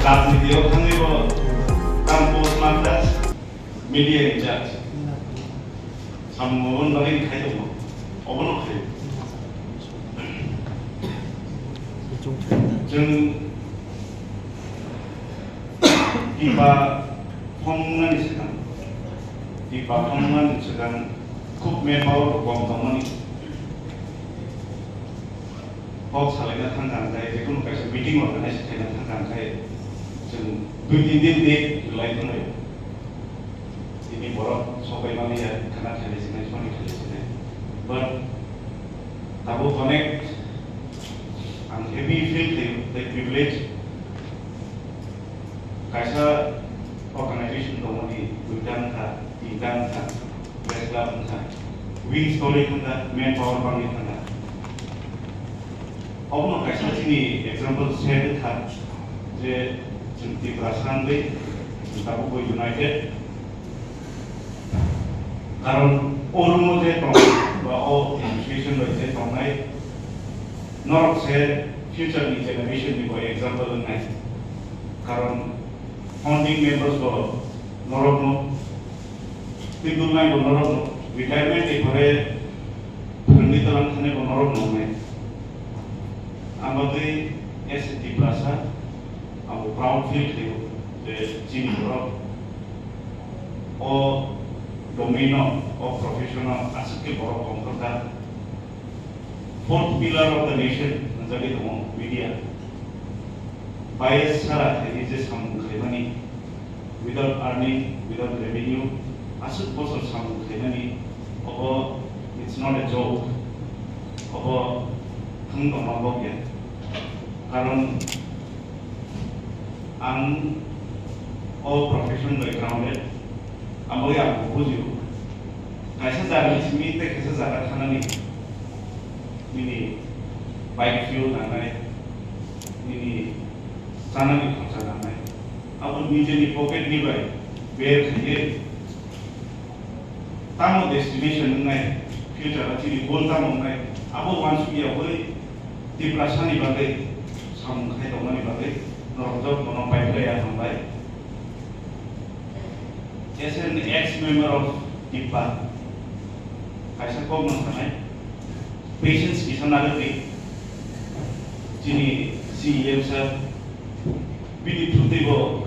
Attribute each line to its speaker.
Speaker 1: राजनीतियाव थाङैबो campus Madras media incharge Samwng bagay खायो दङ अबनो खायो जों TIPA फंनानि सिगां खुब मेन पावर गम दंमोन हक सालायना थांगांखाय जिखुनु खायसे मिटिं अर्गानाइज खालामना थांगांखाय जों 2-3 दिन डेट लायदोंमोन दिनै बरफ सबायमानि खाना खालिसिनाय सनि खालिसिनाय बाट दाबो कनेक्ट आं हेभि फिल द प्रिभिलेज खायसा अर्गानाइजेशन दंमोन दुइदांखा तिनदांखा प्रेस क्लाबखा विं स्टोरी खा मेन पावर बांनि खा अबनो खायसा जोंनि एग्जाम्पल सेट था जे जों Bwsakango दाबो यूनाइटेड कारण ओरुमो जे दं बा अ एसोसिएशन बायदि दंनाय नरक से फ्यूचर नि जेनेरेशन नि बय एग्जांपल होनाय कारण फाउंडिंग मेंबर्स बो नरक नो तिबुलनाय बो नरक नो रिटायरमेंट एफरे फोरनि तलां थाने बो नरक नो ने आमगै एस Bwsa आम प्राउड फील थियो जे जिनि नरक अ domain of professional asukke borok komkorda fourth pillar of the nation jagi dong media bias sara is a Samwng khaimani without earning without revenue asuk bosor Samwng khaimani obo it's not a joke obo thang dong mabok ya karon ang all professional backgrounded आमोय आं बुजियो खायसा जागा सिमिते खायसा जागा थानानै मिनि bike fuel लांनाय मिनि जानानै खरसा लांनाय आबो निजेनि पकेट निबाय बेर खायो तामो डेस्टिनेशन नाय फ्यूचर आथिनि गोल तामो नाय आबो वानसुगियाव बै Bwsaनि बागै Samwng खाय दंनानि बागै नरजब मनो बाइकलाया थांबाय as an ex-member of TIPA, kaisa kok nangkane patients bisa nagari, jini CEM sir, bini tuti bo